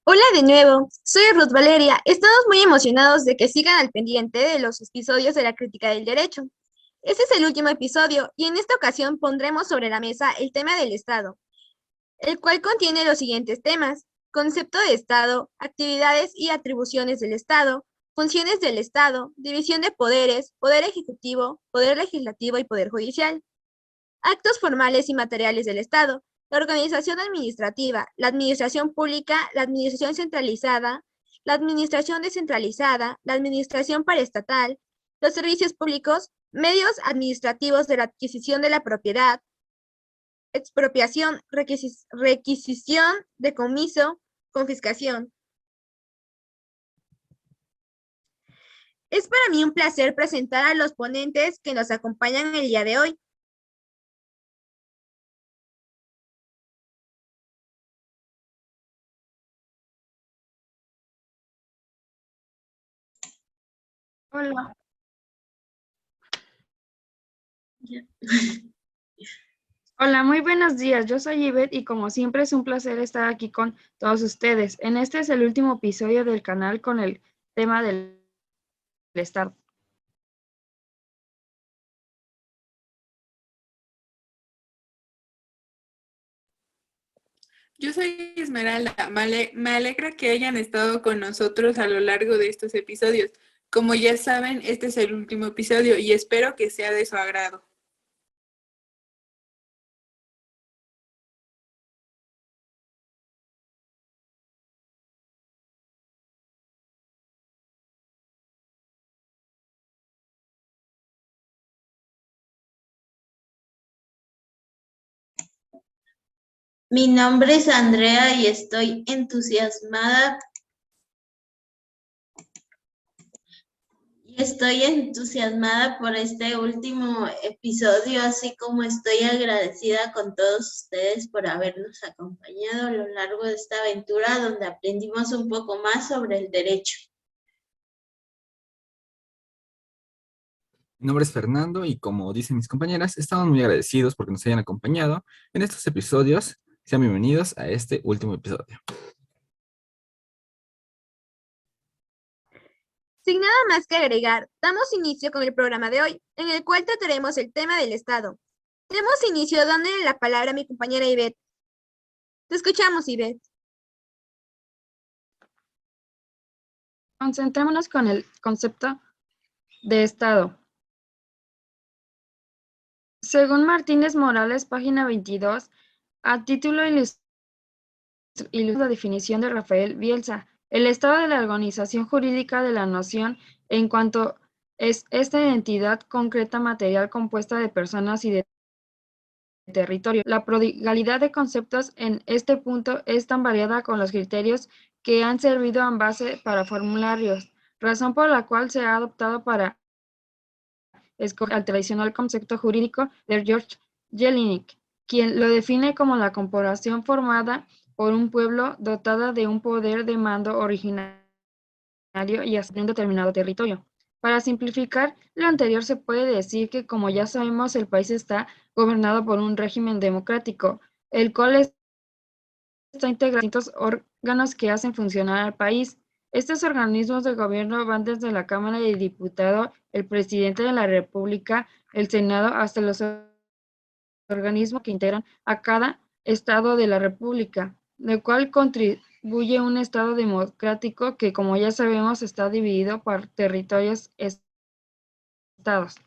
Hola de nuevo, soy Ruth Valeria. Estamos muy emocionados de que sigan al pendiente de los episodios de la crítica del derecho. Este es el último episodio y en esta ocasión pondremos sobre la mesa el tema del Estado, el cual contiene los siguientes temas: concepto de Estado, actividades y atribuciones del Estado, funciones del Estado, división de poderes, poder ejecutivo, poder legislativo y poder judicial. Actos formales y materiales del Estado: la organización administrativa, la administración pública, la administración centralizada, la administración descentralizada, la administración paraestatal, los servicios públicos, medios administrativos de la adquisición de la propiedad, expropiación, requisición, decomiso, confiscación. Es para mí un placer presentar a los ponentes que nos acompañan el día de hoy. Hola, hola, muy buenos días. Yo soy Ivette y como siempre es un placer estar aquí con todos ustedes. Este es el último episodio del canal con el tema del Estado. Yo soy Esmeralda. Me alegra que hayan estado con nosotros a lo largo de estos episodios. Como ya saben, este es el último episodio y espero que sea de su agrado. Mi nombre es Andrea y estoy entusiasmada por este último episodio, así como estoy agradecida con todos ustedes por habernos acompañado a lo largo de esta aventura donde aprendimos un poco más sobre el derecho. Mi nombre es Fernando y como dicen mis compañeras, estamos muy agradecidos porque nos hayan acompañado en estos episodios. Sean bienvenidos a este último episodio. Sin nada más que agregar, damos inicio con el programa de hoy, en el cual trataremos el tema del Estado. Demos inicio dándole la palabra a mi compañera Ivette. Te escuchamos, Ivette. Concentrémonos con el concepto de Estado. Según Martínez Morales, página 22, a título ilustrado la definición de Rafael Bielsa, el estado de la organización jurídica de la nación en cuanto es esta entidad concreta material compuesta de personas y de territorio. La prodigalidad de conceptos en este punto es tan variada con los criterios que han servido en base para formularios, razón por la cual se ha adoptado para escoger el tradicional concepto jurídico de George Jelinek, quien lo define como la corporación formada por un pueblo dotada de un poder de mando originario y hasta un determinado territorio. Para simplificar lo anterior, se puede decir que, como ya sabemos, el país está gobernado por un régimen democrático, el cual está integrado en distintos órganos que hacen funcionar al país. Estos organismos de gobierno van desde la Cámara de Diputados, el Presidente de la República, el Senado, hasta los organismos que integran a cada estado de la República, lo cual contribuye a un estado democrático que, como ya sabemos, está dividido por territorios estados.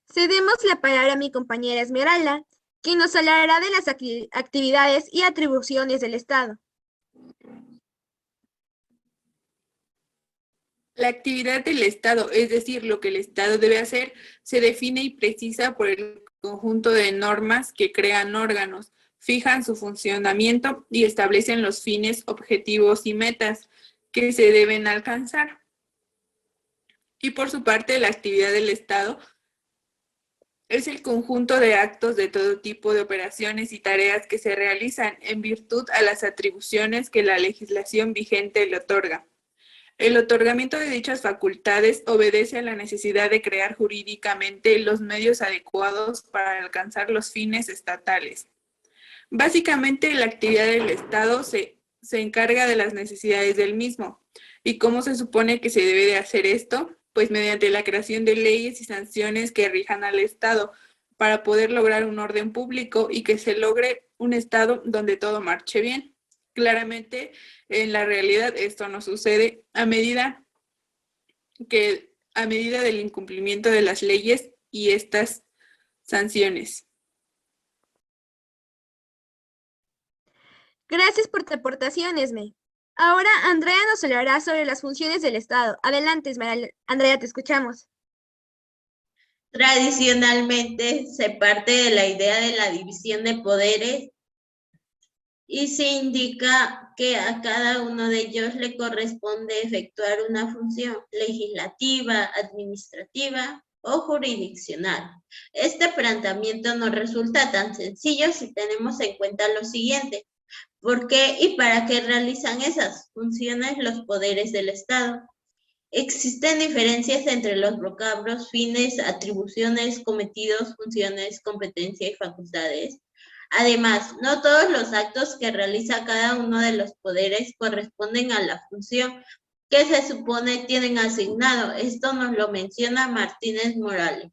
Cedemos la palabra a mi compañera Esmeralda, quien nos hablará de las actividades y atribuciones del Estado. La actividad del Estado, es decir, lo que el Estado debe hacer, se define y precisa por el conjunto de normas que crean órganos, fijan su funcionamiento y establecen los fines, objetivos y metas que se deben alcanzar. Y por su parte, la actividad del Estado es el conjunto de actos de todo tipo de operaciones y tareas que se realizan en virtud a las atribuciones que la legislación vigente le otorga. El otorgamiento de dichas facultades obedece a la necesidad de crear jurídicamente los medios adecuados para alcanzar los fines estatales. Básicamente, la actividad del Estado se encarga de las necesidades del mismo. ¿Y cómo se supone que se debe de hacer esto? Pues mediante la creación de leyes y sanciones que rijan al Estado para poder lograr un orden público y que se logre un Estado donde todo marche bien. Claramente, en la realidad esto no sucede a medida del incumplimiento de las leyes y estas sanciones. Gracias por tu aportación, Esme. Ahora Andrea nos hablará sobre las funciones del Estado. Adelante, Andrea, te escuchamos. Tradicionalmente se parte de la idea de la división de poderes y se indica que a cada uno de ellos le corresponde efectuar una función legislativa, administrativa o jurisdiccional. Este planteamiento no resulta tan sencillo si tenemos en cuenta lo siguiente. ¿Por qué y para qué realizan esas funciones los poderes del Estado? Existen diferencias entre los vocablos, fines, atribuciones, cometidos, funciones, competencia y facultades. Además, no todos los actos que realiza cada uno de los poderes corresponden a la función que se supone tienen asignado. Esto nos lo menciona Martínez Morales.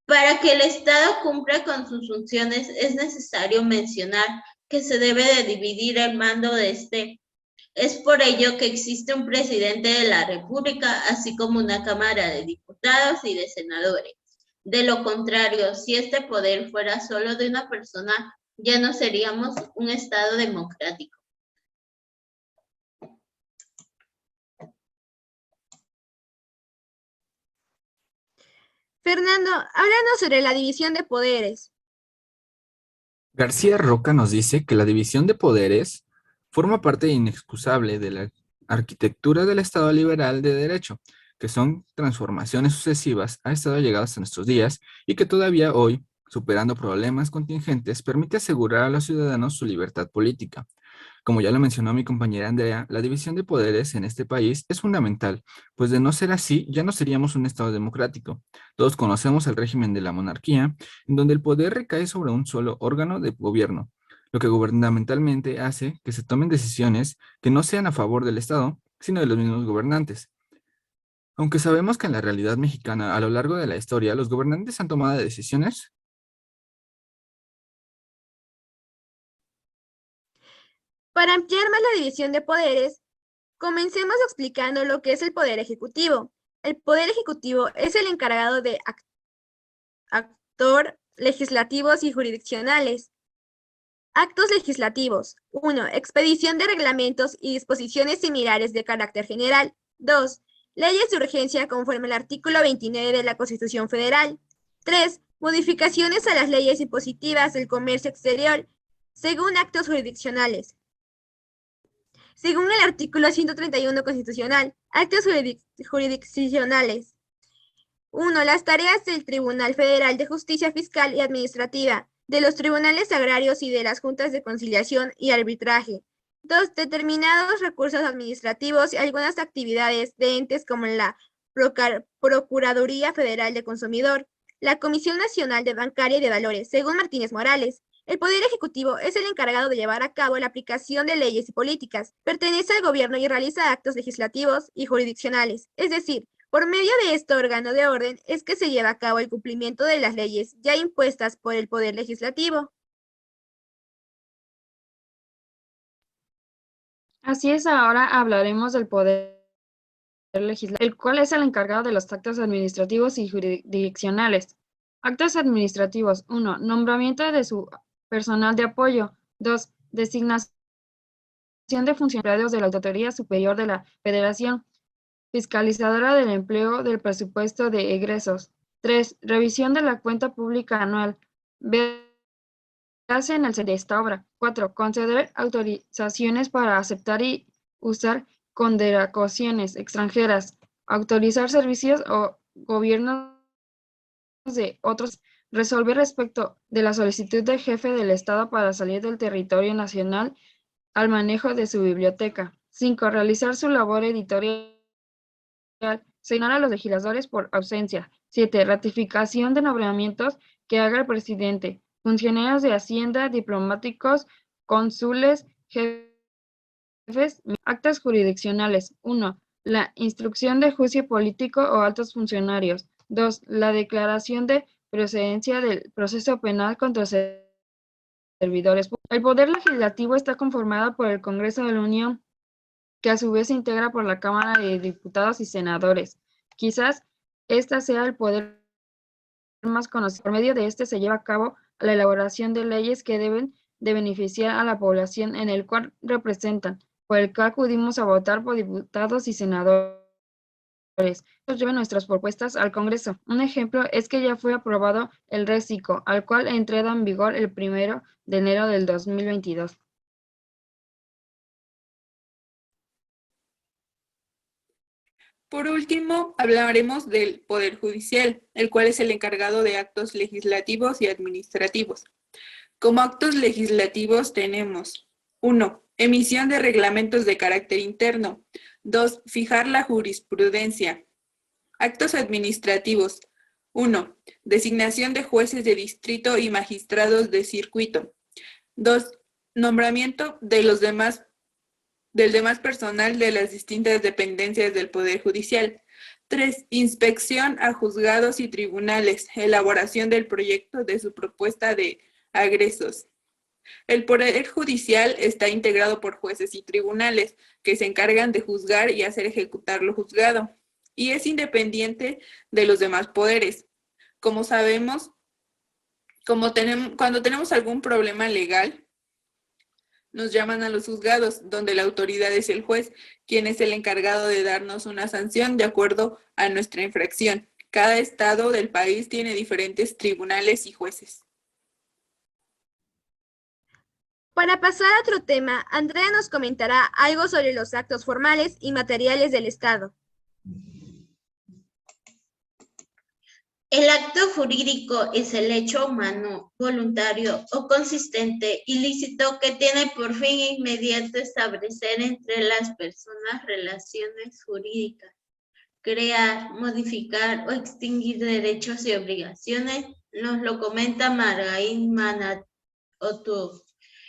Para que el Estado cumpla con sus funciones es necesario mencionar que se debe de dividir el mando de este. Es por ello que existe un presidente de la República, así como una Cámara de Diputados y de Senadores. De lo contrario, si este poder fuera solo de una persona, ya no seríamos un Estado democrático. Fernando, háblanos sobre la división de poderes. García Roca nos dice que la división de poderes forma parte inexcusable de la arquitectura del Estado liberal de derecho, que son transformaciones sucesivas a estado llegadas a nuestros días y que todavía hoy, superando problemas contingentes, permite asegurar a los ciudadanos su libertad política. Como ya lo mencionó mi compañera Andrea, la división de poderes en este país es fundamental, pues de no ser así, ya no seríamos un Estado democrático. Todos conocemos el régimen de la monarquía, en donde el poder recae sobre un solo órgano de gobierno, lo que gubernamentalmente hace que se tomen decisiones que no sean a favor del Estado, sino de los mismos gobernantes. Aunque sabemos que en la realidad mexicana, a lo largo de la historia, los gobernantes han tomado decisiones. Para ampliar más la división de poderes, comencemos explicando lo que es el Poder Ejecutivo. El Poder Ejecutivo es el encargado de actor legislativos y jurisdiccionales. Actos legislativos. 1. Expedición de reglamentos y disposiciones similares de carácter general. 2. Leyes de urgencia conforme al artículo 29 de la Constitución Federal. 3. Modificaciones a las leyes impositivas del comercio exterior, según actos jurisdiccionales. Según el artículo 131 constitucional, actos jurisdiccionales. 1. Las tareas del Tribunal Federal de Justicia Fiscal y Administrativa, de los tribunales agrarios y de las juntas de conciliación y arbitraje. 2. Determinados recursos administrativos y algunas actividades de entes como la Procuraduría Federal de Consumidor, la Comisión Nacional de Bancaria y de Valores, según Martínez Morales. El Poder Ejecutivo es el encargado de llevar a cabo la aplicación de leyes y políticas, pertenece al gobierno y realiza actos legislativos y jurisdiccionales, es decir, por medio de este órgano de orden es que se lleva a cabo el cumplimiento de las leyes ya impuestas por el Poder Legislativo. Así es, ahora hablaremos del Poder Legislativo, el cual es el encargado de los actos administrativos y jurisdiccionales. Actos administrativos. 1. Nombramiento de su personal de apoyo. 2. Designación de funcionarios de la Auditoría Superior de la Federación, fiscalizadora del empleo del presupuesto de egresos. 3. Revisión de la cuenta pública anual. Véase en el de esta obra. 4. Conceder autorizaciones para aceptar y usar condecoraciones extranjeras. Autorizar servicios o gobiernos de otros. Resolver respecto de la solicitud del jefe del Estado para salir del territorio nacional al manejo de su biblioteca. 5. Realizar su labor editorial. Se ignora a los legisladores por ausencia. 7. Ratificación de nombramientos que haga el presidente. Funcionarios de Hacienda, diplomáticos, cónsules, jefes. Actas jurisdiccionales. 1. La instrucción de juicio político o altos funcionarios. 2. La declaración de procedencia del proceso penal contra servidores públicos. El Poder Legislativo está conformado por el Congreso de la Unión, que a su vez se integra por la Cámara de Diputados y Senadores. Quizás este sea el poder más conocido. Por medio de este se lleva a cabo la elaboración de leyes que deben de beneficiar a la población en el cual representan, por el cual acudimos a votar por diputados y senadores. Nos llevan nuestras propuestas al Congreso. Un ejemplo es que ya fue aprobado el RECICO, al cual entrada en vigor el 1 de enero del 2022. Por último, hablaremos del Poder Judicial, el cual es el encargado de actos legislativos y administrativos. Como actos legislativos tenemos 1. Emisión de reglamentos de carácter interno. 2. Fijar la jurisprudencia. Actos administrativos. 1. Designación de jueces de distrito y magistrados de circuito. 2. Nombramiento del demás personal de las distintas dependencias del Poder Judicial. 3. Inspección a juzgados y tribunales. Elaboración del proyecto de su propuesta de agresos. El Poder Judicial está integrado por jueces y tribunales que se encargan de juzgar y hacer ejecutar lo juzgado, y es independiente de los demás poderes. Como sabemos, cuando tenemos algún problema legal, nos llaman a los juzgados, donde la autoridad es el juez, quien es el encargado de darnos una sanción de acuerdo a nuestra infracción. Cada estado del país tiene diferentes tribunales y jueces. Para pasar a otro tema, Andrea nos comentará algo sobre los actos formales y materiales del Estado. El acto jurídico es el hecho humano, voluntario o consistente, ilícito que tiene por fin inmediato establecer entre las personas relaciones jurídicas, crear, modificar o extinguir derechos y obligaciones. Nos lo comenta Margaín Manaotu.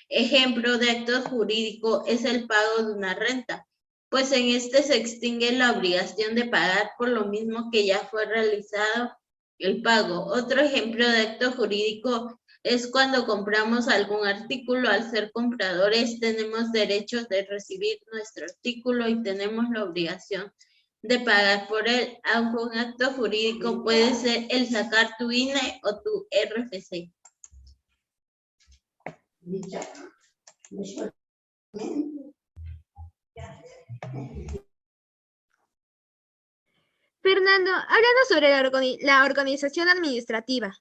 Ejemplo de acto jurídico es el pago de una renta, pues en este se extingue la obligación de pagar por lo mismo que ya fue realizado el pago. Otro ejemplo de acto jurídico es cuando compramos algún artículo. Al ser compradores tenemos derechos de recibir nuestro artículo y tenemos la obligación de pagar por él, aunque un acto jurídico puede ser el sacar tu INE o tu RFC. Fernando, háblanos sobre la organización administrativa.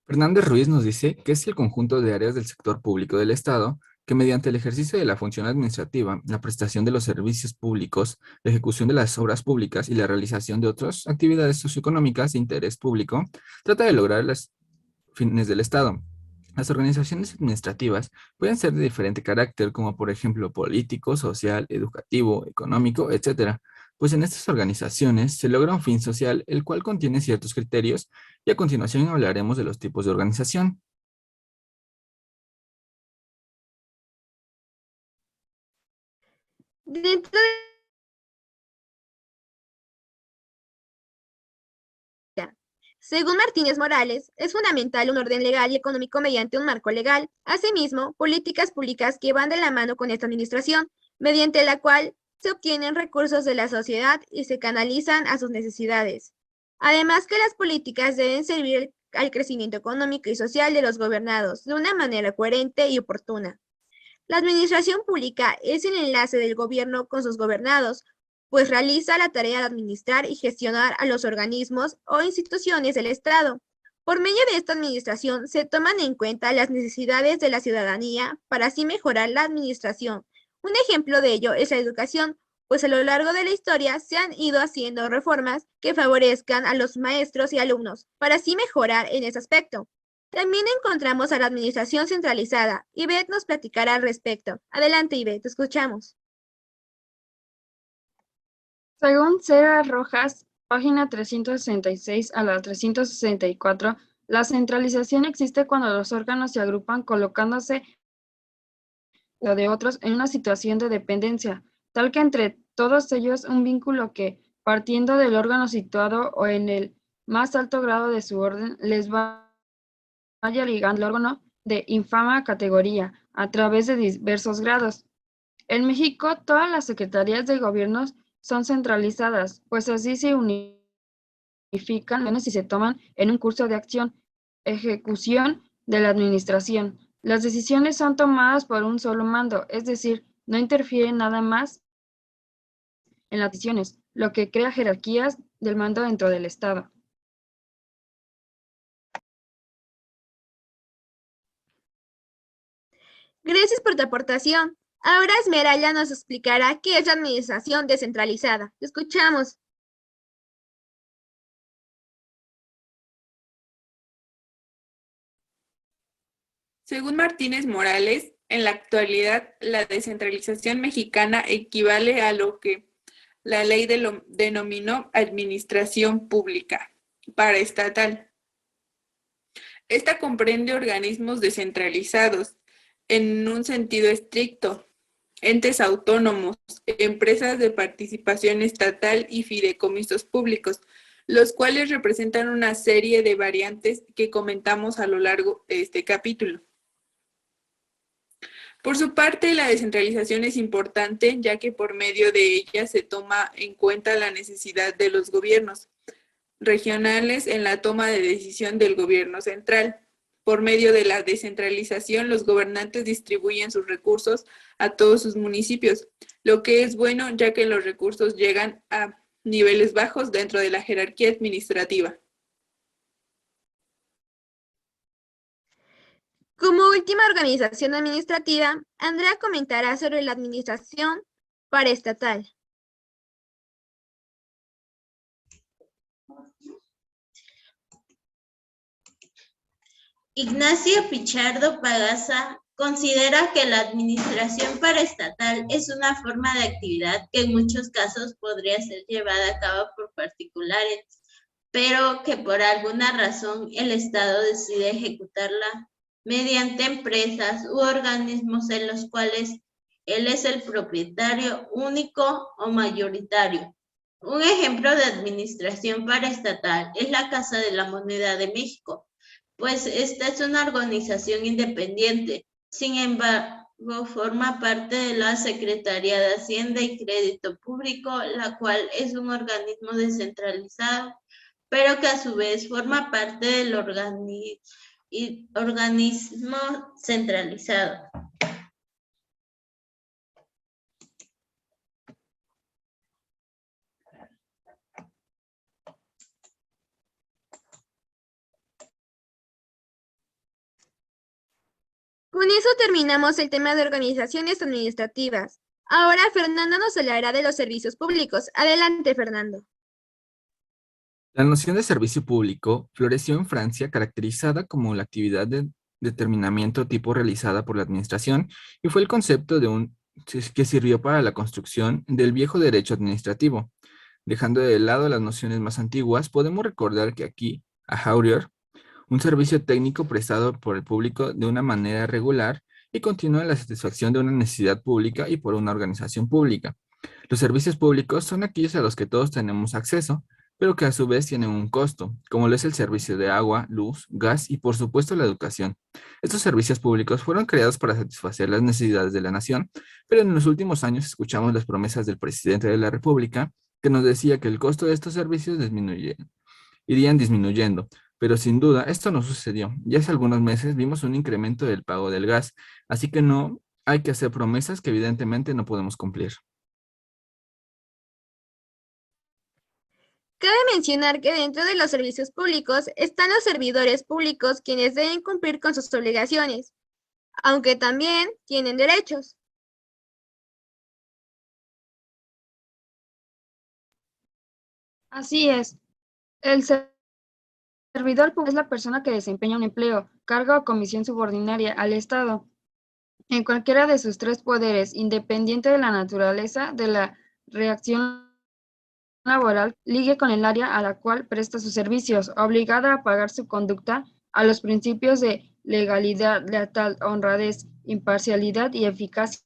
Fernández Ruiz nos dice que es el conjunto de áreas del sector público del Estado que mediante el ejercicio de la función administrativa, la prestación de los servicios públicos, la ejecución de las obras públicas y la realización de otras actividades socioeconómicas de interés público, trata de lograr los fines del Estado. Las organizaciones administrativas pueden ser de diferente carácter, como por ejemplo político, social, educativo, económico, etc., pues en estas organizaciones se logra un fin social el cual contiene ciertos criterios, y a continuación hablaremos de los tipos de organización. Dentro Según Martínez Morales, es fundamental un orden legal y económico mediante un marco legal. Asimismo, políticas públicas que van de la mano con esta administración, mediante la cual se obtienen recursos de la sociedad y se canalizan a sus necesidades. Además que las políticas deben servir al crecimiento económico y social de los gobernados de una manera coherente y oportuna. La administración pública es el enlace del gobierno con sus gobernados, pues realiza la tarea de administrar y gestionar a los organismos o instituciones del Estado. Por medio de esta administración se toman en cuenta las necesidades de la ciudadanía para así mejorar la administración. Un ejemplo de ello es la educación, pues a lo largo de la historia se han ido haciendo reformas que favorezcan a los maestros y alumnos para así mejorar en ese aspecto. También encontramos a la administración centralizada. Ivette nos platicará al respecto. Adelante, Ivette, te escuchamos. Según Cera Rojas, página 366 a la 364, la centralización existe cuando los órganos se agrupan colocándose uno de otros en una situación de dependencia, tal que entre todos ellos un vínculo que, partiendo del órgano situado o en el más alto grado de su orden, les vaya ligando el órgano de infama categoría a través de diversos grados. En México, todas las secretarías de gobiernos son centralizadas, pues así se unifican y se toman en un curso de acción, ejecución de la administración. Las decisiones son tomadas por un solo mando, es decir, no interfiere nada más en las decisiones, lo que crea jerarquías del mando dentro del Estado. Gracias por tu aportación. Ahora Esmeralda nos explicará qué es la administración descentralizada. Te escuchamos. Según Martínez Morales, en la actualidad la descentralización mexicana equivale a lo que la ley denominó administración pública paraestatal. Esta comprende organismos descentralizados en un sentido estricto, entes autónomos, empresas de participación estatal y fideicomisos públicos, los cuales representan una serie de variantes que comentamos a lo largo de este capítulo. Por su parte, la descentralización es importante, ya que por medio de ella se toma en cuenta la necesidad de los gobiernos regionales en la toma de decisión del gobierno central. Por medio de la descentralización, los gobernantes distribuyen sus recursos a todos sus municipios, lo que es bueno, ya que los recursos llegan a niveles bajos dentro de la jerarquía administrativa. Como última organización administrativa, Andrea comentará sobre la administración paraestatal. Ignacio Pichardo Pagasa considera que la administración paraestatal es una forma de actividad que en muchos casos podría ser llevada a cabo por particulares, pero que por alguna razón el Estado decide ejecutarla mediante empresas u organismos en los cuales él es el propietario único o mayoritario. Un ejemplo de administración paraestatal es la Casa de la Moneda de México, pues esta es una organización independiente. Sin embargo, forma parte de la Secretaría de Hacienda y Crédito Público, la cual es un organismo descentralizado, pero que a su vez forma parte del organismo centralizado. Con eso terminamos el tema de organizaciones administrativas. Ahora Fernando nos hablará de los servicios públicos. Adelante, Fernando. La noción de servicio público floreció en Francia, caracterizada como la actividad de determinamiento tipo realizada por la administración, y fue el concepto que sirvió para la construcción del viejo derecho administrativo. Dejando de lado las nociones más antiguas, podemos recordar que aquí, a Haurier, un servicio técnico prestado por el público de una manera regular y continua en la satisfacción de una necesidad pública y por una organización pública. Los servicios públicos son aquellos a los que todos tenemos acceso, pero que a su vez tienen un costo, como lo es el servicio de agua, luz, gas y por supuesto la educación. Estos servicios públicos fueron creados para satisfacer las necesidades de la nación, pero en los últimos años escuchamos las promesas del presidente de la República que nos decía que el costo de estos servicios irían disminuyendo, pero sin duda esto no sucedió. Ya hace algunos meses vimos un incremento del pago del gas, así que no hay que hacer promesas que evidentemente no podemos cumplir. Cabe mencionar que dentro de los servicios públicos están los servidores públicos quienes deben cumplir con sus obligaciones, aunque también tienen derechos. Así es. El servidor público es la persona que desempeña un empleo, cargo o comisión subordinaria al Estado, en cualquiera de sus tres poderes, independiente de la naturaleza de la reacción laboral, ligue con el área a la cual presta sus servicios, obligada a pagar su conducta a los principios de legalidad, lealtad, honradez, imparcialidad y eficacia.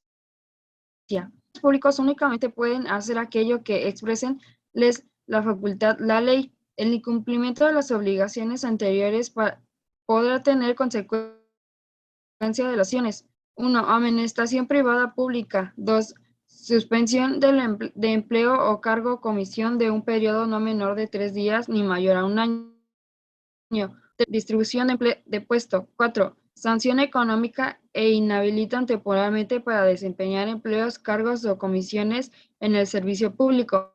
Los públicos únicamente pueden hacer aquello que expresen les la facultad, la ley. El incumplimiento de las obligaciones anteriores podrá tener consecuencias de las acciones. 1. Amonestación privada pública. 2. Suspensión de empleo o cargo o comisión de un periodo no menor de 3 días ni mayor a un año. Distribución de puesto. 4. Sanción económica e inhabilitan temporalmente para desempeñar empleos, cargos o comisiones en el servicio público.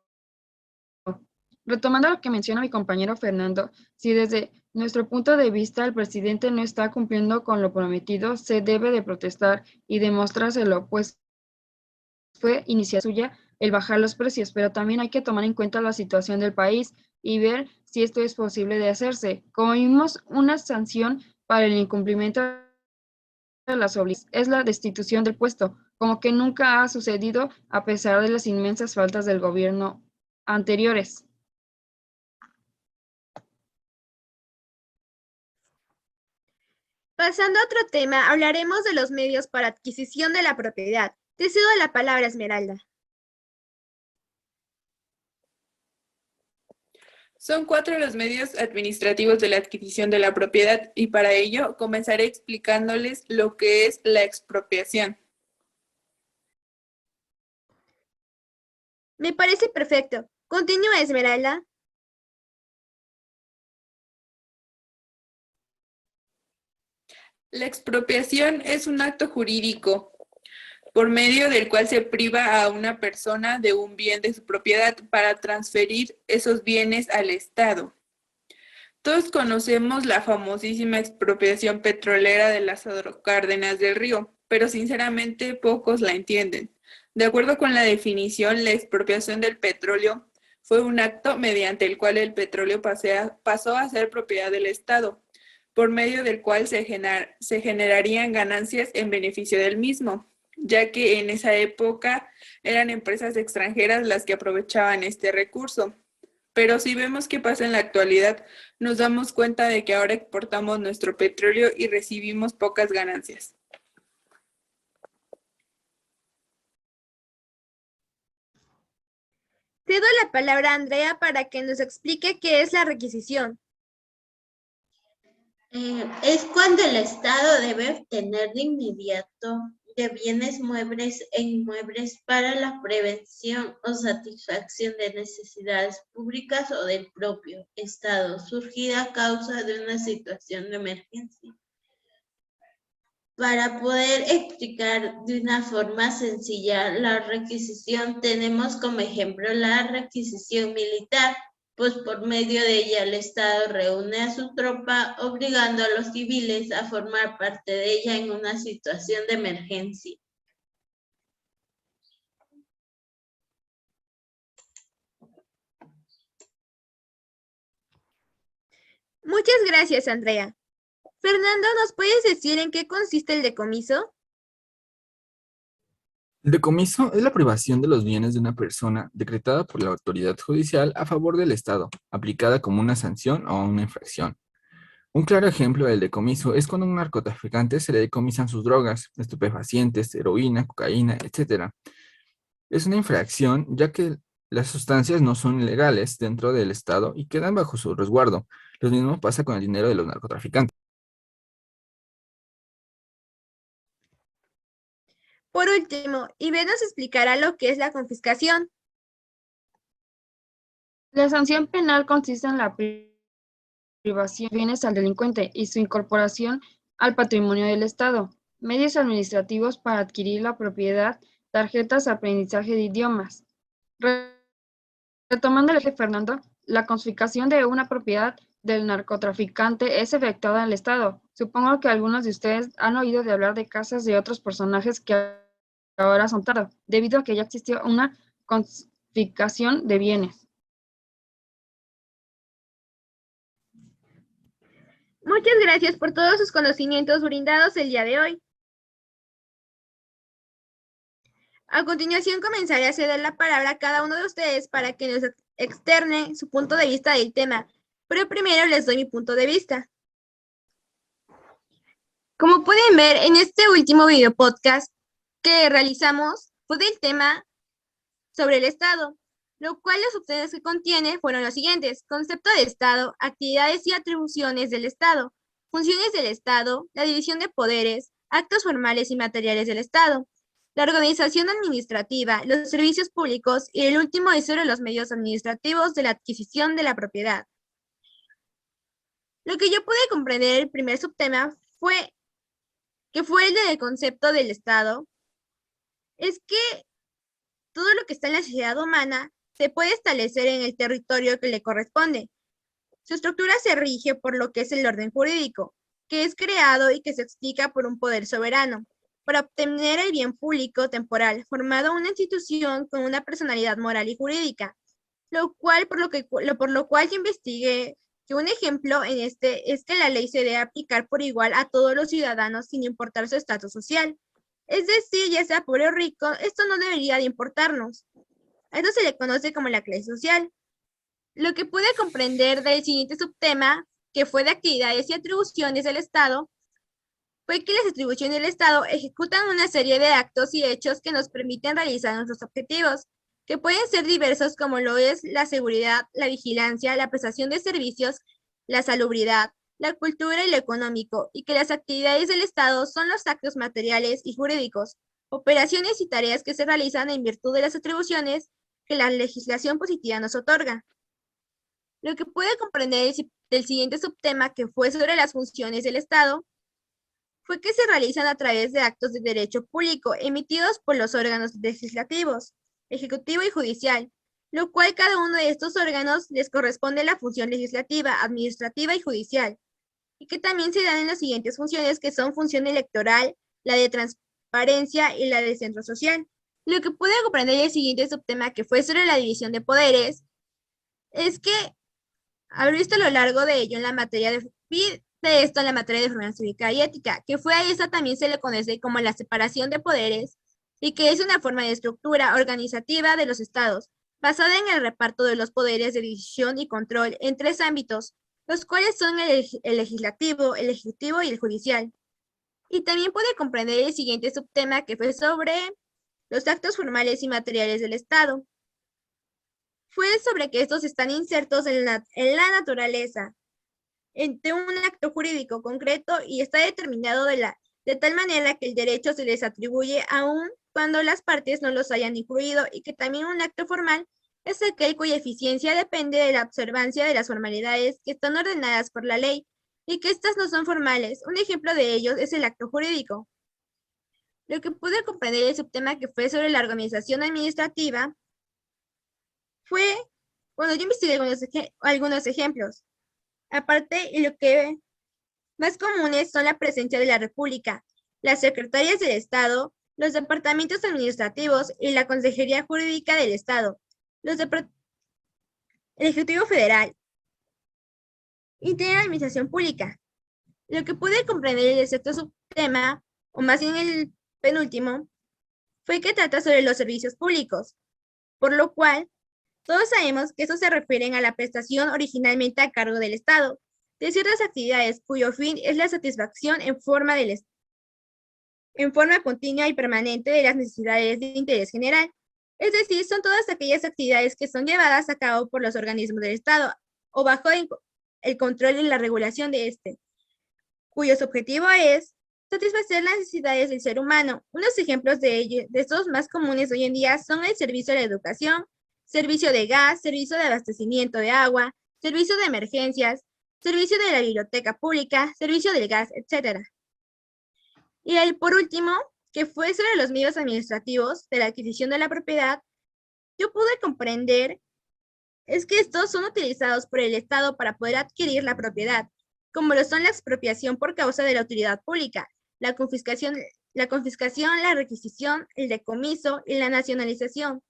Retomando lo que menciona mi compañero Fernando, si desde nuestro punto de vista el presidente no está cumpliendo con lo prometido, se debe de protestar y demostrárselo, pues fue iniciativa suya el bajar los precios, pero también hay que tomar en cuenta la situación del país y ver si esto es posible de hacerse. Como vimos, una sanción para el incumplimiento de las obligaciones es la destitución del puesto, como que nunca ha sucedido a pesar de las inmensas faltas del gobierno anteriores. Pasando a otro tema, hablaremos de los medios para adquisición de la propiedad. Te cedo la palabra, Esmeralda. Son 4 los medios administrativos de la adquisición de la propiedad y para ello comenzaré explicándoles lo que es la expropiación. Me parece perfecto. Continúa, Esmeralda. La expropiación es un acto jurídico por medio del cual se priva a una persona de un bien de su propiedad para transferir esos bienes al Estado. Todos conocemos la famosísima expropiación petrolera de Lázaro Cárdenas del Río, pero sinceramente pocos la entienden. De acuerdo con la definición, la expropiación del petróleo fue un acto mediante el cual el petróleo pasó a ser propiedad del Estado, por medio del cual se generarían ganancias en beneficio del mismo, ya que en esa época eran empresas extranjeras las que aprovechaban este recurso. Pero si vemos qué pasa en la actualidad, nos damos cuenta de que ahora exportamos nuestro petróleo y recibimos pocas ganancias. Cedo la palabra a Andrea para que nos explique qué es la requisición. Es cuando el Estado debe obtener de inmediato de bienes muebles e inmuebles para la prevención o satisfacción de necesidades públicas o del propio Estado, surgida a causa de una situación de emergencia. Para poder explicar de una forma sencilla la requisición, tenemos como ejemplo la requisición militar, pues por medio de ella el Estado reúne a su tropa, obligando a los civiles a formar parte de ella en una situación de emergencia. Muchas gracias, Andrea. Fernando, ¿nos puedes decir en qué consiste el decomiso? El decomiso es la privación de los bienes de una persona decretada por la autoridad judicial a favor del Estado, aplicada como una sanción o una infracción. Un claro ejemplo del decomiso es cuando a un narcotraficante se le decomisan sus drogas, estupefacientes, heroína, cocaína, etc. Es una infracción ya que las sustancias no son ilegales dentro del Estado y quedan bajo su resguardo. Lo mismo pasa con el dinero de los narcotraficantes. Por último, Ivette nos explicará lo que es la confiscación. La sanción penal consiste en la privación de bienes al delincuente y su incorporación al patrimonio del Estado, medios administrativos para adquirir la propiedad, tarjetas de aprendizaje de idiomas. Retomando el eje de Fernando, la confiscación de una propiedad del narcotraficante es efectuada en el Estado. Supongo que algunos de ustedes han oído de hablar de casas de otros personajes que ahora son tarde, debido a que ya existió una confiscación de bienes. Muchas gracias por todos sus conocimientos brindados el día de hoy. A continuación comenzaré a ceder la palabra a cada uno de ustedes para que nos externe su punto de vista del tema, pero primero les doy mi punto de vista. Como pueden ver, en este último video podcast que realizamos fue del tema sobre el Estado, lo cual las opciones que contiene fueron los siguientes: concepto de Estado, actividades y atribuciones del Estado, funciones del Estado, la división de poderes, actos formales y materiales del Estado, la organización administrativa, los servicios públicos y el último es sobre los medios administrativos de la adquisición de la propiedad. Lo que yo pude comprender el primer subtema fue el del concepto del Estado, es que todo lo que está en la sociedad humana se puede establecer en el territorio que le corresponde. Su estructura se rige por lo que es el orden jurídico, que es creado y que se explica por un poder soberano, para obtener el bien público temporal, formado una institución con una personalidad moral y jurídica, por lo cual yo investigué que un ejemplo en este es que la ley se debe aplicar por igual a todos los ciudadanos sin importar su estatus social. Es decir, ya sea pobre o rico, esto no debería de importarnos. A esto se le conoce como la clase social. Lo que pude comprender del siguiente subtema, que fue de actividades y atribuciones del Estado, fue que las atribuciones del Estado ejecutan una serie de actos y hechos que nos permiten realizar nuestros objetivos, que pueden ser diversos como lo es la seguridad, la vigilancia, la prestación de servicios, la salubridad, la cultura y lo económico, y que las actividades del Estado son los actos materiales y jurídicos, operaciones y tareas que se realizan en virtud de las atribuciones que la legislación positiva nos otorga. Lo que pude comprender del siguiente subtema, que fue sobre las funciones del Estado, fue que se realizan a través de actos de derecho público emitidos por los órganos legislativos, ejecutivo y judicial, lo cual cada uno de estos órganos les corresponde la función legislativa, administrativa y judicial, y que también se dan en las siguientes funciones, que son función electoral, la de transparencia y la de centro social. Lo que pude comprender del siguiente subtema, que fue sobre la división de poderes, es que haber visto a lo largo de ello en la materia de formación cívica y ética, que fue a esa también se le conoce como la separación de poderes, y que es una forma de estructura organizativa de los estados, basada en el reparto de los poderes de decisión y control en tres ámbitos, los cuales son el legislativo, el ejecutivo y el judicial. Y también puede comprender el siguiente subtema, que fue sobre los actos formales y materiales del Estado. Fue sobre que estos están insertos en la naturaleza de un acto jurídico concreto y está determinado de tal manera que el derecho se les atribuye aun cuando las partes no los hayan incluido, y que también un acto formal es aquel cuya eficiencia depende de la observancia de las formalidades que están ordenadas por la ley y que estas no son formales. Un ejemplo de ellos es el acto jurídico. Lo que pude comprender el subtema, que fue sobre la organización administrativa, fue cuando yo investigué algunos ejemplos. Aparte, lo que más comunes son la presencia de la República, las secretarias del Estado, los departamentos administrativos y la Consejería Jurídica del Estado, el Ejecutivo Federal y de la Administración Pública. Lo que pude comprender del sexto subtema, o más bien el penúltimo, fue que trata sobre los servicios públicos, por lo cual todos sabemos que estos se refieren a la prestación originalmente a cargo del Estado de ciertas actividades cuyo fin es la satisfacción en forma continua y permanente de las necesidades de interés general. Es decir, son todas aquellas actividades que son llevadas a cabo por los organismos del Estado o bajo el control y la regulación de este, cuyo objetivo es satisfacer las necesidades del ser humano. Unos ejemplos de estos más comunes hoy en día son el servicio de la educación, servicio de gas, servicio de abastecimiento de agua, servicio de emergencias, servicio de la biblioteca pública, servicio del gas, etc. Y por último, que fue sobre los medios administrativos de la adquisición de la propiedad, yo pude comprender es que estos son utilizados por el Estado para poder adquirir la propiedad, como lo son la expropiación por causa de la utilidad pública, la confiscación, la requisición, el decomiso y la nacionalización.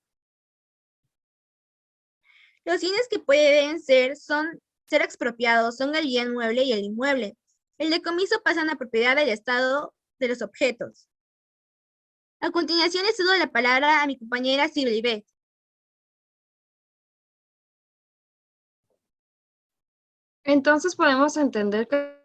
Los bienes que pueden ser expropiados son el bien mueble y el inmueble. El decomiso pasa a la propiedad del Estado de los objetos. A continuación le cedo la palabra a mi compañera Sibelibet. Entonces podemos entender que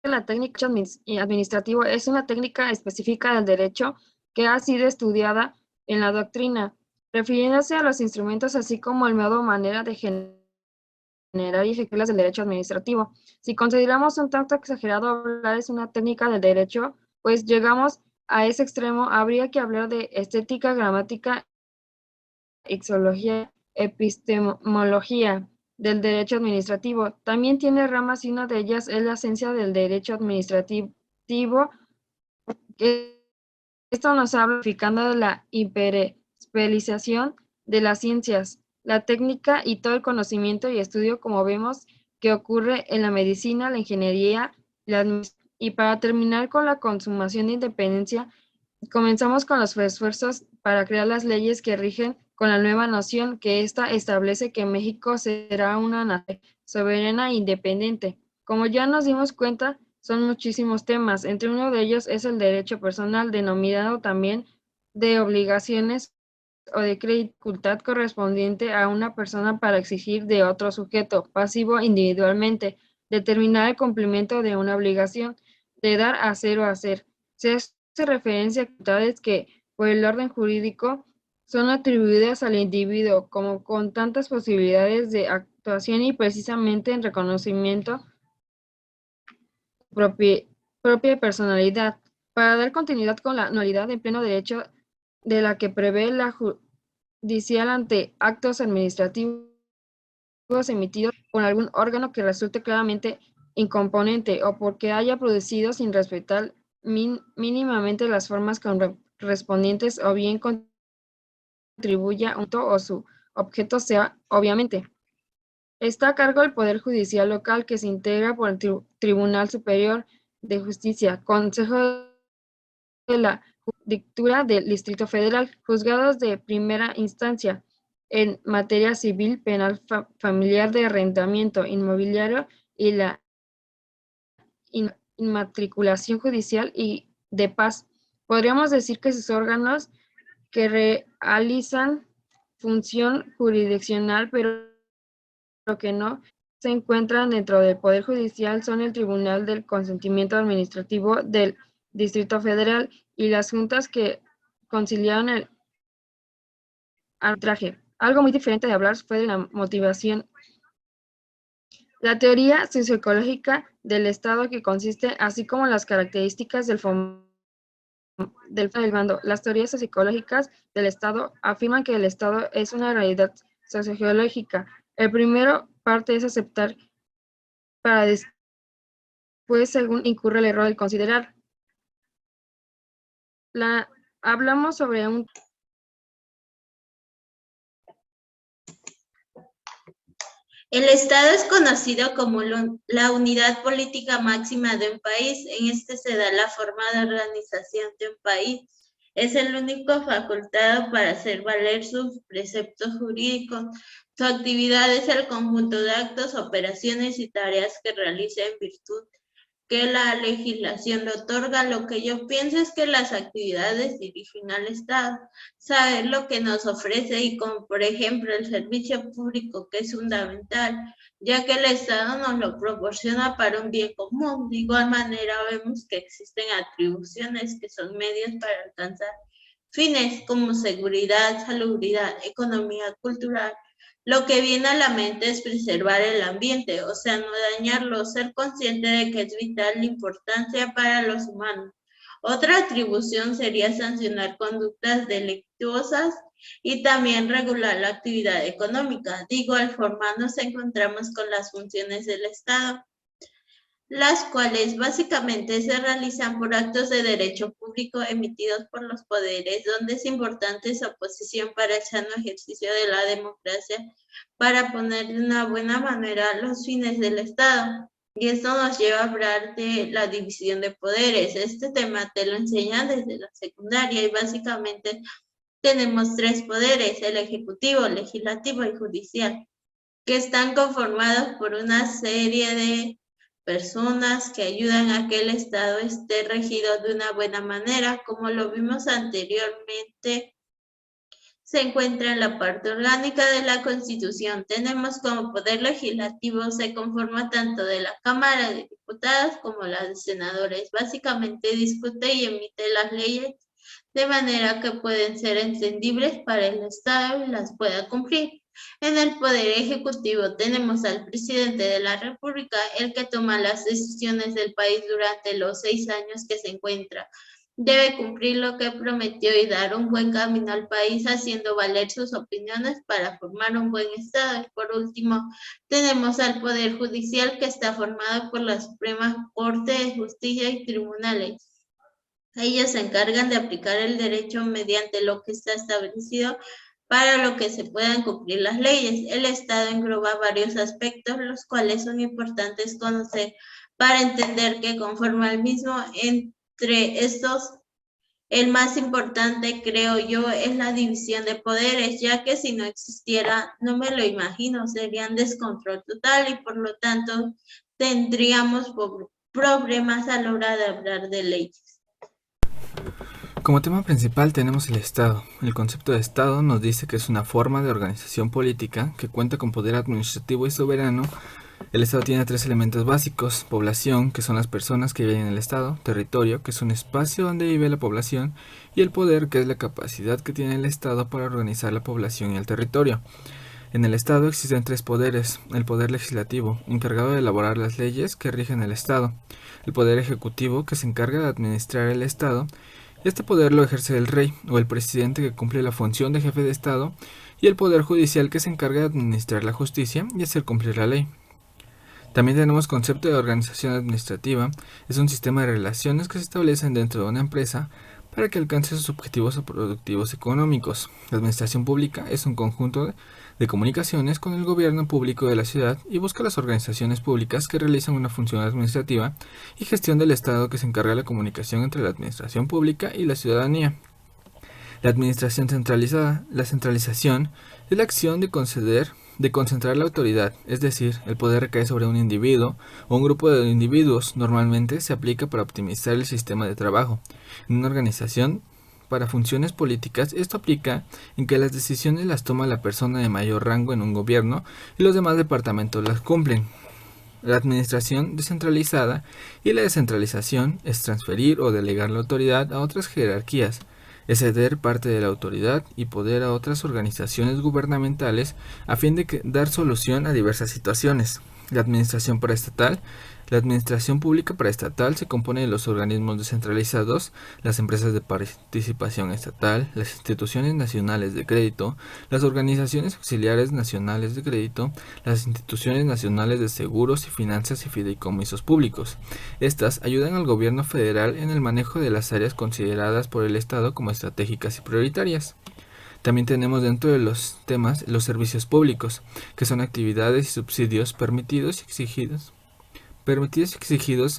la técnica administrativa es una técnica específica del derecho que ha sido estudiada en la doctrina, refiriéndose a los instrumentos así como el modo o manera de generar y ejecutar del derecho administrativo. Si consideramos un tanto exagerado hablar es una técnica del derecho, pues llegamos a ese extremo, habría que hablar de estética, gramática, exología, epistemología del derecho administrativo. También tiene ramas y una de ellas es la esencia del derecho administrativo, que esto nos habla de la hiperespecialización de las ciencias, la técnica y todo el conocimiento y estudio, como vemos, que ocurre en la medicina, la ingeniería, la administración. Y para terminar con la consumación de independencia, comenzamos con los esfuerzos para crear las leyes que rigen con la nueva noción que ésta establece que México será una nación soberana e independiente. Como ya nos dimos cuenta, son muchísimos temas. Entre uno de ellos es el derecho personal, denominado también de obligaciones o de dificultad correspondiente a una persona para exigir de otro sujeto pasivo individualmente, determinar el cumplimiento de una obligación, de dar, hacer o hacer. Se hace referencia a actividades que, por el orden jurídico, son atribuidas al individuo como con tantas posibilidades de actuación y precisamente en reconocimiento propia personalidad. Para dar continuidad con la nulidad en pleno derecho de la que prevé la judicial ante actos administrativos emitidos por algún órgano que resulte claramente incomponente o porque haya producido sin respetar mínimamente las formas correspondientes o bien contribuya un o su objeto sea obviamente. Está a cargo del Poder Judicial local que se integra por el Tribunal Superior de Justicia, Consejo de la Judicatura del Distrito Federal, juzgados de primera instancia en materia civil, penal, familiar, de arrendamiento inmobiliario y la inmatriculación judicial y de paz. Podríamos decir que sus órganos que realizan función jurisdiccional, pero que no se encuentran dentro del Poder Judicial son el Tribunal del Consentimiento Administrativo del Distrito Federal y las juntas que conciliaron el arbitraje. Algo muy diferente de hablar fue de la motivación. La teoría socioecológica del Estado que consiste, así como las características del mando. Las teorías sociológicas del Estado afirman que el Estado es una realidad sociológica. El primero parte es aceptar para después, según incurre el error del considerar. Hablamos sobre un... El Estado es conocido como la unidad política máxima de un país. En este se da la forma de organización de un país. Es el único facultado para hacer valer sus preceptos jurídicos. Su actividad es el conjunto de actos, operaciones y tareas que realiza en virtud que la legislación le otorga. Lo que yo pienso es que las actividades dirigen al Estado, saber lo que nos ofrece y como por ejemplo el servicio público, que es fundamental, ya que el Estado nos lo proporciona para un bien común. De igual manera vemos que existen atribuciones que son medios para alcanzar fines como seguridad, salubridad, economía cultural. Lo que viene a la mente es preservar el ambiente, o sea, no dañarlo, ser consciente de que es vital la importancia para los humanos. Otra atribución sería sancionar conductas delictuosas y también regular la actividad económica. De igual forma, nos encontramos con las funciones del Estado, las cuales básicamente se realizan por actos de derecho público emitidos por los poderes, donde es importante su oposición para el sano ejercicio de la democracia, para poner de una buena manera los fines del Estado. Y esto nos lleva a hablar de la división de poderes. Este tema te lo enseñan desde la secundaria y básicamente tenemos tres poderes: el ejecutivo, legislativo y judicial, que están conformados por una serie de personas que ayudan a que el Estado esté regido de una buena manera, como lo vimos anteriormente. Se encuentra en la parte orgánica de la Constitución. Tenemos como poder legislativo, se conforma tanto de la Cámara de Diputados como la de senadores. Básicamente discute y emite las leyes de manera que pueden ser entendibles para el Estado y las pueda cumplir. En el Poder Ejecutivo tenemos al presidente de la República, el que toma las decisiones del país durante los 6 años que se encuentra. Debe cumplir lo que prometió y dar un buen camino al país, haciendo valer sus opiniones para formar un buen Estado. Y por último, tenemos al Poder Judicial, que está formado por la Suprema Corte de Justicia y tribunales. Ellos se encargan de aplicar el derecho mediante lo que está establecido para lo que se puedan cumplir las leyes. El Estado engloba varios aspectos, los cuales son importantes conocer para entender que conforme al mismo. Entre estos, el más importante, creo yo, es la división de poderes, ya que si no existiera, no me lo imagino, serían descontrol total y por lo tanto tendríamos problemas a la hora de hablar de leyes. Como tema principal tenemos el Estado. El concepto de Estado nos dice que es una forma de organización política que cuenta con poder administrativo y soberano. El Estado tiene 3 elementos básicos: población, que son las personas que viven en el Estado; territorio, que es un espacio donde vive la población; y el poder, que es la capacidad que tiene el Estado para organizar la población y el territorio. En el Estado existen 3 poderes: el poder legislativo, encargado de elaborar las leyes que rigen el Estado; el poder ejecutivo, que se encarga de administrar el Estado. Este poder lo ejerce el rey o el presidente, que cumple la función de jefe de Estado; y el poder judicial, que se encarga de administrar la justicia y hacer cumplir la ley. También tenemos concepto de organización administrativa. Es un sistema de relaciones que se establecen dentro de una empresa para que alcance sus objetivos productivos económicos. La administración pública es un conjunto de comunicaciones con el gobierno público de la ciudad y busca las organizaciones públicas que realizan una función administrativa y gestión del Estado, que se encarga de la comunicación entre la administración pública y la ciudadanía. La administración centralizada. La centralización es la acción de concentrar la autoridad, es decir, el poder recae sobre un individuo o un grupo de individuos. Normalmente se aplica para optimizar el sistema de trabajo. En una organización, para funciones políticas, esto aplica en que las decisiones las toma la persona de mayor rango en un gobierno y los demás departamentos las cumplen. La administración descentralizada y la descentralización es transferir o delegar la autoridad a otras jerarquías. Es ceder parte de la autoridad y poder a otras organizaciones gubernamentales a fin de dar solución a diversas situaciones. La administración paraestatal. La administración pública paraestatal se compone de los organismos descentralizados, las empresas de participación estatal, las instituciones nacionales de crédito, las organizaciones auxiliares nacionales de crédito, las instituciones nacionales de seguros y finanzas y fideicomisos públicos. Estas ayudan al gobierno federal en el manejo de las áreas consideradas por el Estado como estratégicas y prioritarias. También tenemos dentro de los temas los servicios públicos, que son actividades y subsidios permitidos y exigidos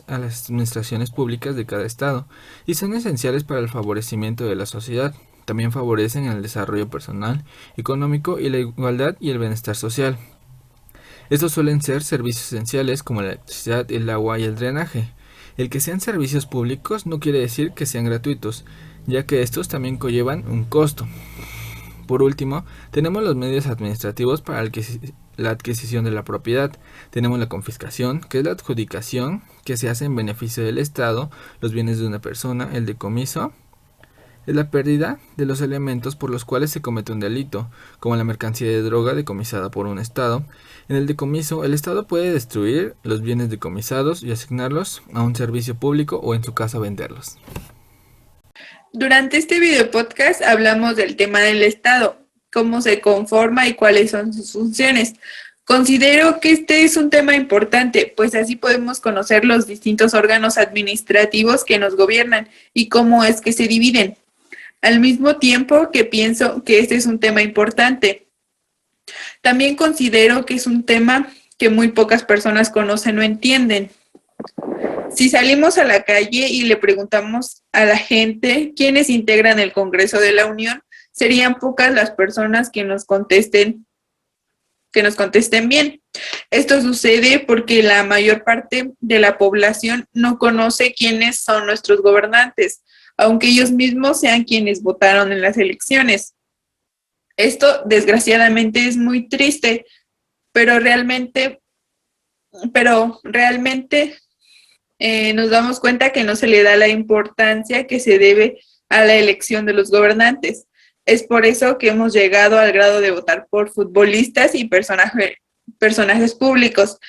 a las administraciones públicas de cada estado y son esenciales para el favorecimiento de la sociedad. También favorecen el desarrollo personal, económico y la igualdad y el bienestar social. Estos suelen ser servicios esenciales como la electricidad, el agua y el drenaje. El que sean servicios públicos no quiere decir que sean gratuitos, ya que estos también conllevan un costo. Por último, tenemos los medios administrativos para la adquisición de la propiedad. Tenemos la confiscación, que es la adjudicación que se hace en beneficio del Estado, los bienes de una persona. El decomiso es la pérdida de los elementos por los cuales se comete un delito, como la mercancía de droga decomisada por un Estado. En el decomiso, el Estado puede destruir los bienes decomisados y asignarlos a un servicio público o en su caso venderlos. Durante este video podcast hablamos del tema del Estado, cómo se conforma y cuáles son sus funciones. Considero que este es un tema importante, pues así podemos conocer los distintos órganos administrativos que nos gobiernan y cómo es que se dividen. Al mismo tiempo que pienso que este es un tema importante, también considero que es un tema que muy pocas personas conocen o entienden. Si salimos a la calle y le preguntamos a la gente quiénes integran el Congreso de la Unión, serían pocas las personas que nos contesten que nos contesten bien. Esto sucede porque la mayor parte de la población no conoce quiénes son nuestros gobernantes, aunque ellos mismos sean quienes votaron en las elecciones. Esto, desgraciadamente, es muy triste, pero realmente nos damos cuenta que no se le da la importancia que se debe a la elección de los gobernantes. Es por eso que hemos llegado al grado de votar por futbolistas y personajes públicos,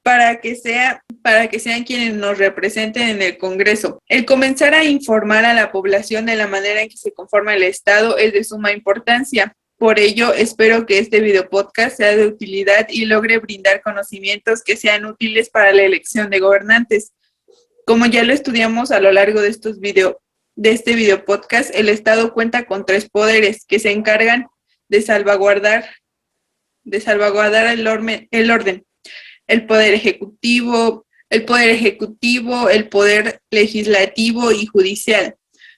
para que sean quienes nos representen en el Congreso. El comenzar a informar a la población de la manera en que se conforma el Estado es de suma importancia. Por ello, espero que este video podcast sea de utilidad y logre brindar conocimientos que sean útiles para la elección de gobernantes. Como ya lo estudiamos a lo largo de este video podcast, el Estado cuenta con 3 poderes que se encargan de salvaguardar el orden. El poder ejecutivo, el poder legislativo y judicial.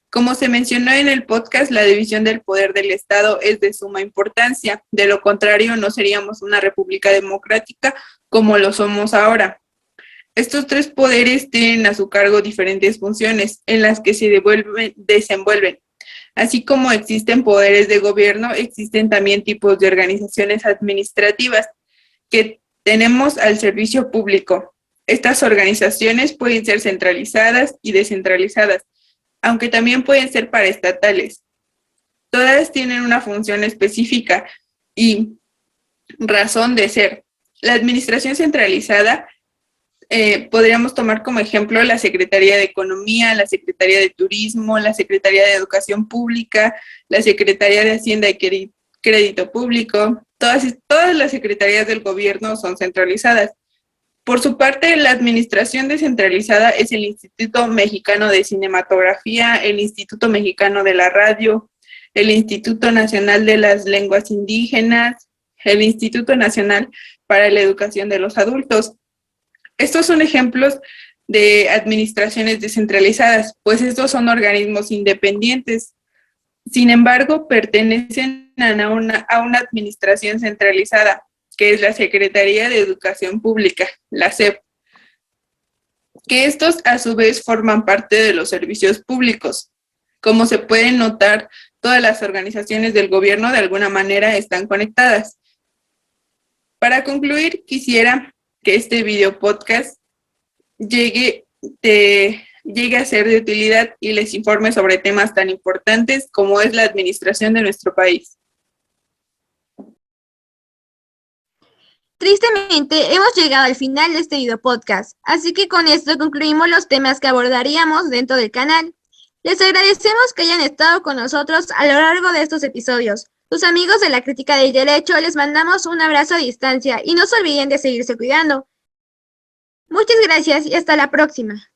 Como se mencionó en el podcast, la división del poder del Estado es de suma importancia. De lo contrario, no seríamos una república democrática como lo somos ahora. Estos 3 poderes tienen a su cargo diferentes funciones en las que se desenvuelven. Así como existen poderes de gobierno, existen también tipos de organizaciones administrativas que tenemos al servicio público. Estas organizaciones pueden ser centralizadas y descentralizadas, aunque también pueden ser paraestatales. Todas tienen una función específica y razón de ser. La administración centralizada podríamos tomar como ejemplo la Secretaría de Economía, la Secretaría de Turismo, la Secretaría de Educación Pública, la Secretaría de Hacienda y Crédito Público. Todas las secretarías del gobierno son centralizadas. Por su parte, la administración descentralizada es el Instituto Mexicano de Cinematografía, el Instituto Mexicano de la Radio, el Instituto Nacional de las Lenguas Indígenas, el Instituto Nacional para la Educación de los Adultos. Estos son ejemplos de administraciones descentralizadas, pues estos son organismos independientes. Sin embargo, pertenecen a una administración centralizada, que es la Secretaría de Educación Pública, la SEP, que estos a su vez forman parte de los servicios públicos. Como se puede notar, todas las organizaciones del gobierno de alguna manera están conectadas. Para concluir, quisiera que este video podcast llegue a ser de utilidad y les informe sobre temas tan importantes como es la administración de nuestro país. Tristemente, hemos llegado al final de este video podcast, así que con esto concluimos los temas que abordaríamos dentro del canal. Les agradecemos que hayan estado con nosotros a lo largo de estos episodios. Sus amigos de la Crítica del Derecho les mandamos un abrazo a distancia y no se olviden de seguirse cuidando. Muchas gracias y hasta la próxima.